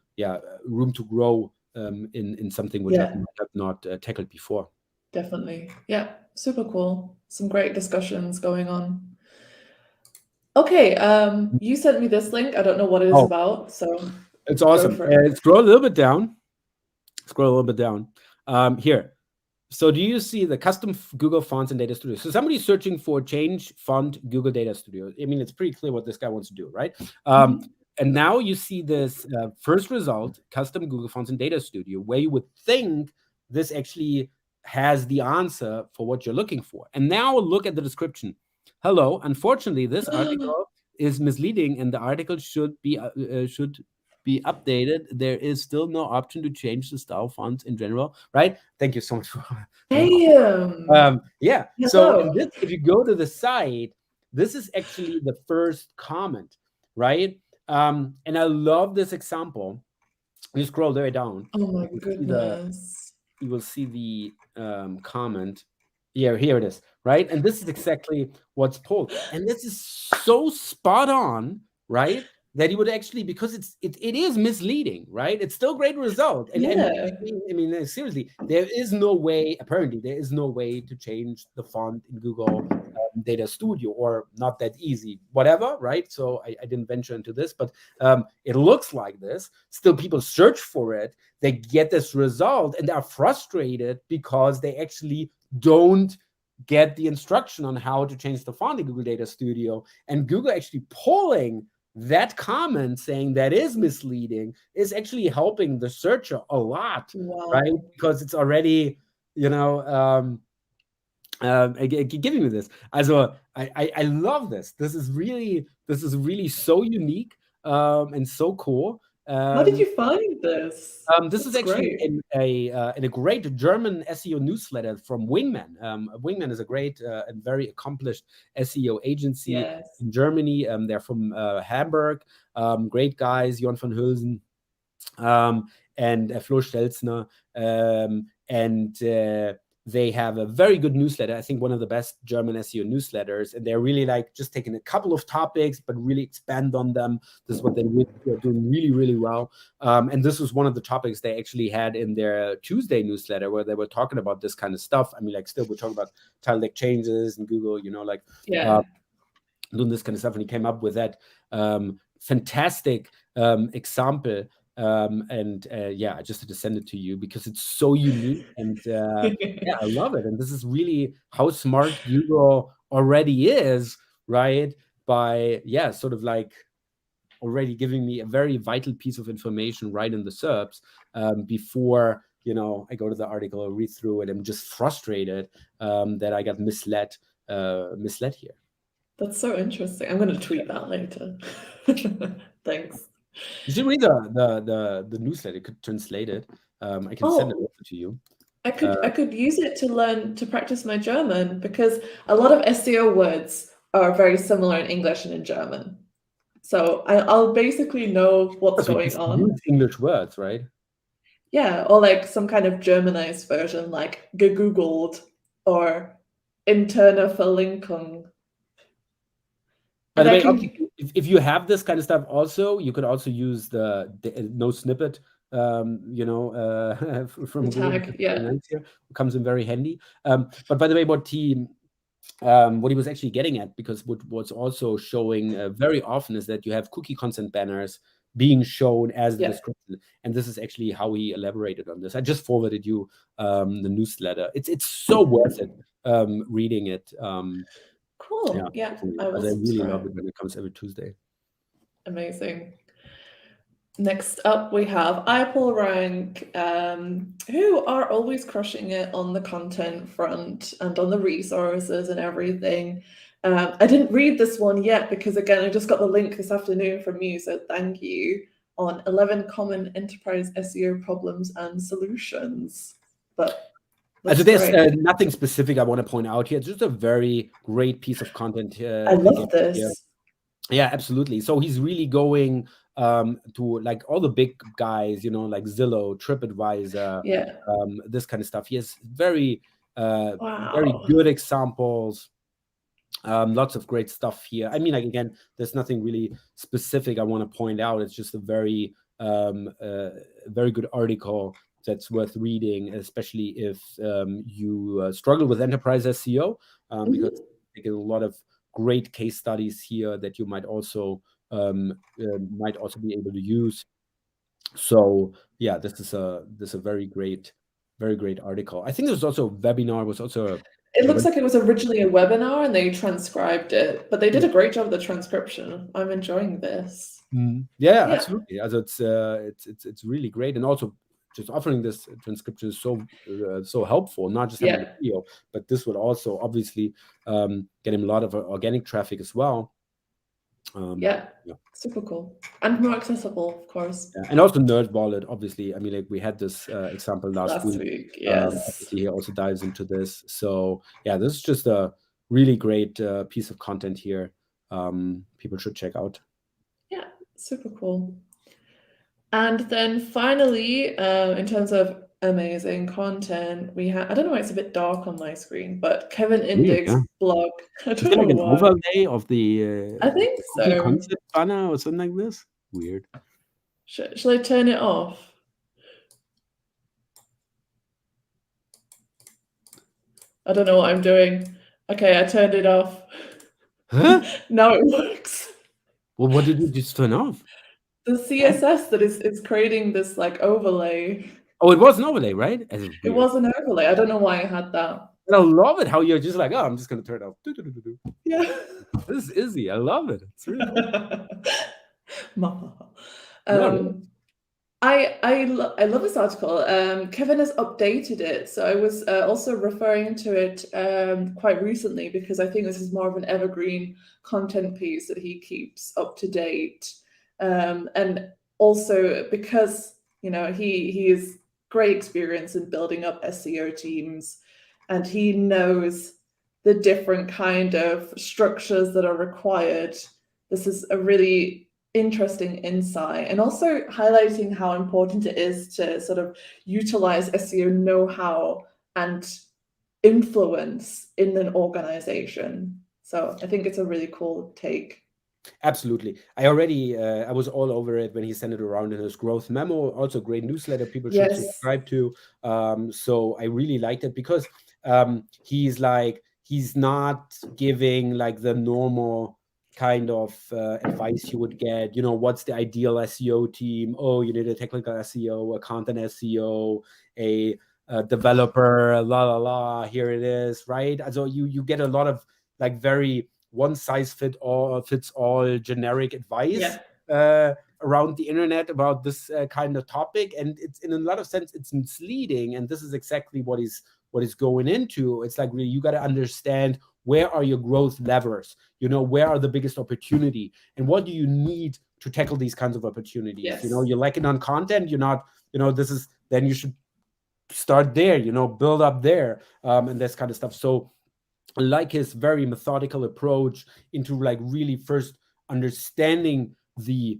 to grow in something which I have not tackled before.
Definitely. Yeah, super cool. Some great discussions going on. Okay, you sent me this link. I don't know what it is about, so
it's awesome. Scroll a little bit down. Here. So do you see the custom Google fonts in Data Studio? So somebody's searching for change font Google Data Studio. I mean, it's pretty clear what this guy wants to do, right? And now you see this first result, custom Google fonts in Data Studio, where you would think this actually has the answer for what you're looking for. And now look at the description. Hello, unfortunately, this article is misleading, and the article should be updated. There is still no option to change the style fonts in general, right? Thank you so much for yeah.
Hello.
So in this, if you go to the site, this is actually the first comment, right? And I love this example. You scroll way down.
Oh my goodness.
You will see the comment. Yeah, here it is, right? And this is exactly what's told. And this is so spot on, right? That you would actually, because it is misleading, right? It's still great result. And I mean, seriously, there is no way, apparently, there is no way to change the font in Google Data Studio, or not that easy, whatever, right? So I didn't venture into this, but it looks like this. Still, people search for it. They get this result and are frustrated because they actually don't get the instruction on how to change the font in Google Data Studio. And Google actually polling that comment saying that is misleading is actually helping the searcher a lot, right? Because it's already, giving me this. Also, I love this. This is really so unique and so cool.
How did you find this?
This is actually in a great German SEO newsletter from Wingman. Wingman is a great and very accomplished SEO agency in Germany. They're from Hamburg. Great guys, Jon van Hülsen and Flo Stelzner. They have a very good newsletter. I think one of the best German SEO newsletters. And they're really like just taking a couple of topics, but really expand on them. This is what they're doing really, really well. And this was one of the topics they actually had in their Tuesday newsletter, where they were talking about this kind of stuff. I mean, like, still we're talking about title deck changes and Google, doing this kind of stuff. And he came up with that fantastic example. I just had to send it to you because it's so unique, and I love it. And this is really how smart Google already is, right? By sort of like already giving me a very vital piece of information right in the SERPs before I go to the article or read through it. I'm just frustrated that I got misled here.
That's so interesting. I'm going to tweet that later. Thanks.
You should read the newsletter. You could translate it. I can send it over to you.
I could use it to practice my German, because a lot of SEO words are very similar in English and in German. So I'll basically know what's going on.
Use English words, right?
Yeah, or like some kind of Germanized version, like gegoogled or interne Verlinkung.
By the way, if you have this kind of stuff, also you could also use the no snippet, from
tag,
Google. Here comes in very handy. But by the way, what he was actually getting at, because what's also showing very often is that you have cookie consent banners being shown as the description, and this is actually how he elaborated on this. I just forwarded you the newsletter. It's so worth it reading it.
Cool. Yeah,
I really love it when it comes every Tuesday.
Amazing. Next up, we have iPullRank, who are always crushing it on the content front and on the resources and everything. I didn't read this one yet because, again, I just got the link this afternoon from you, so thank you, on 11 common enterprise SEO problems and solutions. But
so there's nothing specific I want to point out here. It's just a very great piece of content here.
I love this.
Here. Yeah, absolutely. So he's really going to like all the big guys, you know, like Zillow, TripAdvisor, this kind of stuff. He has very good examples. Lots of great stuff here. I mean, like, again, there's nothing really specific I want to point out. It's just a very good article that's worth reading, especially if you struggle with enterprise SEO, because they get a lot of great case studies here that you might also be able to use. So yeah, this is a very great article. I think there's also a webinar.
It looks like it was originally a webinar and they transcribed it, but they did a great job of the transcription. I'm enjoying this.
Yeah, absolutely. Also, it's really great, and also just offering this transcription is so helpful. Not just having the video, but this would also obviously get him a lot of organic traffic as well.
Super cool and more accessible, of course.
And also NerdWallet, obviously. I mean, like, we had this example last week. Obviously, he also dives into this. So yeah, this is just a really great piece of content here. People should check out.
Yeah, super cool. And then finally, in terms of amazing content, we have, I don't know why it's a bit dark on my screen, but Kevin Indig's blog. I don't know
like an
why.
overlay of the
I think so.
concept banner or something like this. Weird.
Shall I turn it off? I don't know what I'm doing. Okay, I turned it off.
Huh?
Now it works.
Well, what did you just turn off?
The CSS that is creating this like overlay.
Oh, it was an overlay, right?
It was an overlay. I don't know why I had that.
I love it how you're just like, oh, I'm just going to turn it off.
Yeah.
This is Izzi. I love it. It's really cool.
I love this article. Kevin has updated it. So I was also referring to it quite recently because I think this is more of an evergreen content piece that he keeps up to date. And also because, you know, he has great experience in building up SEO teams, and he knows the different kind of structures that are required. This is a really interesting insight, and also highlighting how important it is to sort of utilize SEO know-how and influence in an organization. So I think it's a really cool take.
Absolutely. I was all over it when he sent it around in his growth memo. Also, great newsletter people should subscribe to. So I really liked it because he's not giving like the normal kind of advice you would get. You know, what's the ideal SEO team? Oh, you need a technical SEO, a content SEO, a developer, here it is, right? So you get a lot of like very one size fits all generic advice around the internet about this kind of topic, and it's in a lot of sense it's misleading. And this is exactly what is going into. It's like, really, you got to understand where are your growth levers, you know, where are the biggest opportunity, and what do you need to tackle these kinds of opportunities. You know, you're lacking on content, you're not, you know, then you should start there, you know, build up there, and this kind of stuff. So I like his very methodical approach into like really first understanding the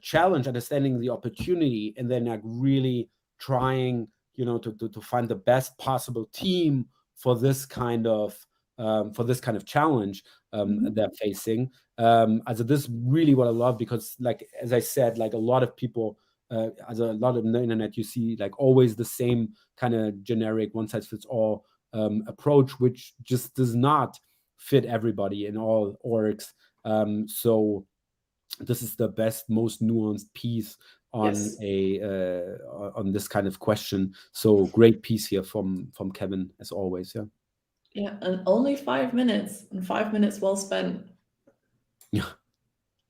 challenge, understanding the opportunity, and then like really trying, you know, to find the best possible team for this kind of challenge they're facing. Also, this is really what I love, because, like, as I said, like a lot of people, as a lot of the internet, you see like always the same kind of generic one size fits all approach, which just does not fit everybody in all orgs. So this is the best, most nuanced piece on on this kind of question. So great piece here from Kevin, as always.
Yeah, and only 5 minutes, and 5 minutes well spent.
Yeah,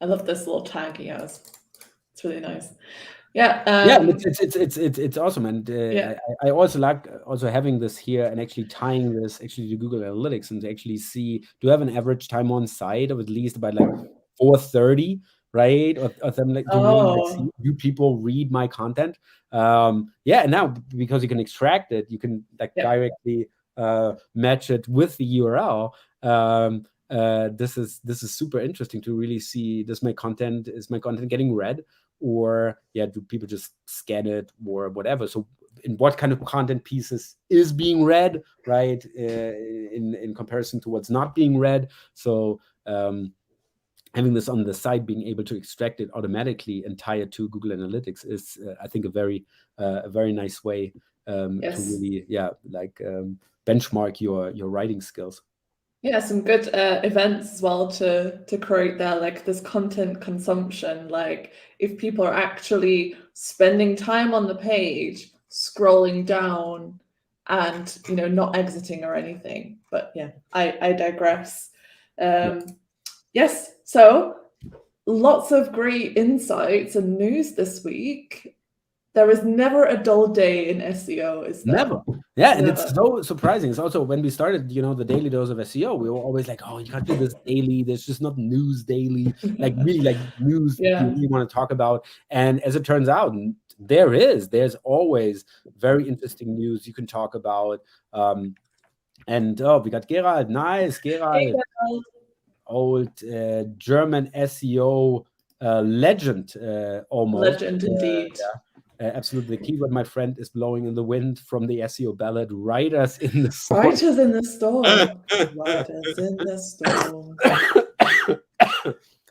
I love this little tag he has. It's really nice. Yeah.
Yeah, it's awesome, and
Yeah.
I also like also having this here and actually tying this actually to Google Analytics and to actually see, do I have an average time on site of at least about like 4:30, right? Or something like, to really like see,
Oh,
do people read my content? Yeah, and now because you can extract it, you can like
yeah.
directly match it with the URL. This is super interesting to really see, is my content getting read, or yeah, do people just scan it or whatever? So in what kind of content pieces is being read, right, in comparison to what's not being read? So having this on the side, being able to extract it automatically and tie it to Google Analytics is, I think, a very nice way to
Yes.
really, like benchmark your writing skills.
Yeah, some good events as well to create their like this content consumption. Like if people are actually spending time on the page, scrolling down, and not exiting or anything. But yeah, I digress. Yes, so lots of great insights and news this week. There is never a dull day in SEO, is there?
Never. Yeah, and it's
Never.
so surprising. It's also when we started, the daily dose of SEO, we were always like, oh, you can't do this daily. There's just not news daily, like really like news you
Yeah.
really want to talk about. And as it turns out, there's always very interesting news you can talk about. And we got Gerald. Nice,
Hey,
Gerald.
Gerald.
Old German SEO legend, almost.
Legend indeed.
Absolutely. The keyword, my friend, is blowing in the wind from the SEO ballad, Writers in the Storm.
Writers in the storm. Writers in the storm.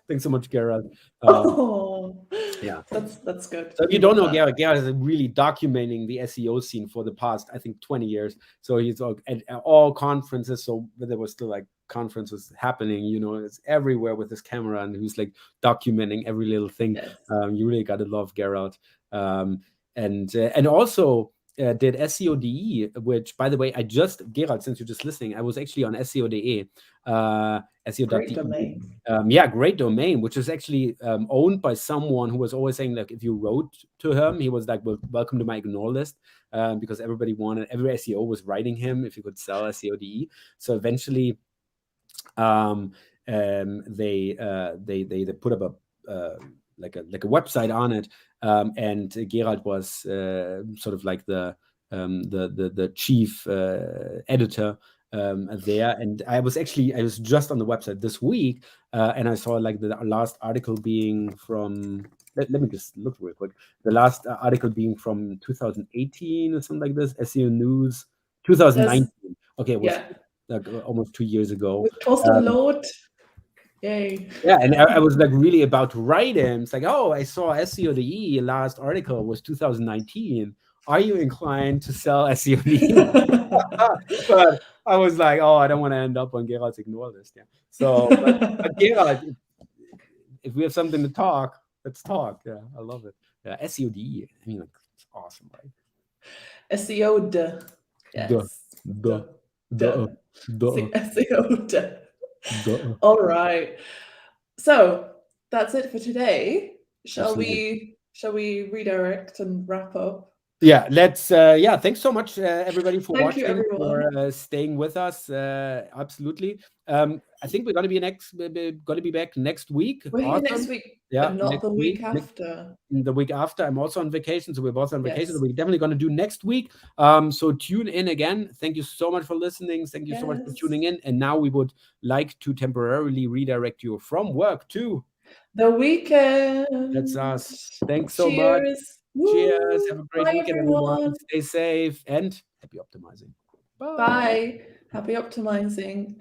Thanks so much, Gerald.
Oh,
Yeah.
that's good.
So if you don't know Gerald, Gerald is really documenting the SEO scene for the past, I think, 20 years. So he's at all conferences. So there was still like conferences happening, it's everywhere with his camera, and who's like documenting every little thing.
Yes.
You really got to love Gerald. And also did SEO.de, which, by the way, Gerald, since you're just listening, I was actually on SEO.de, SEO.de.
Great domain.
Great domain, which is actually owned by someone who was always saying, like, if you wrote to him, he was like, well, welcome to my ignore list, because every SEO was writing him if he could sell SEO.de. So eventually they put up a website on it, and Gerald was sort of like the chief editor there. And I was just on the website this week, and I saw like the last article being from, let me just look real quick, the last article being from 2018 or something like this, SEO News 2019. Okay, it was like almost 2 years ago.
With postal load. Yay.
Yeah, and I was like really about to write him. It's like, oh, I saw SEO.de last article was 2019. Are you inclined to sell SEO.de? But I was like, oh, I don't want to end up on Gerald's ignore list. Yeah. So, but Gerald, if we have something to talk, let's talk. Yeah, I love it. Yeah, SEO.de. I mean, like, it's awesome, right?
SEO. Yes. SEO. All right. So that's it for today. Shall we redirect and wrap up?
Yeah, let's thanks so much everybody for watching,
everyone.
for staying with us. Absolutely. I think we're going to be back next week.
We're here next week, but not the week after.
The week after, I'm also on vacation, so we're both on vacation. So we're definitely going to do next week. So tune in again. Thank you so much for listening. Thank you so much for tuning in. And now we would like to temporarily redirect you from work to
the weekend.
That's us. Thanks so much. Cheers. Have a great weekend, everyone. Stay safe and happy optimizing.
Bye. Happy optimizing.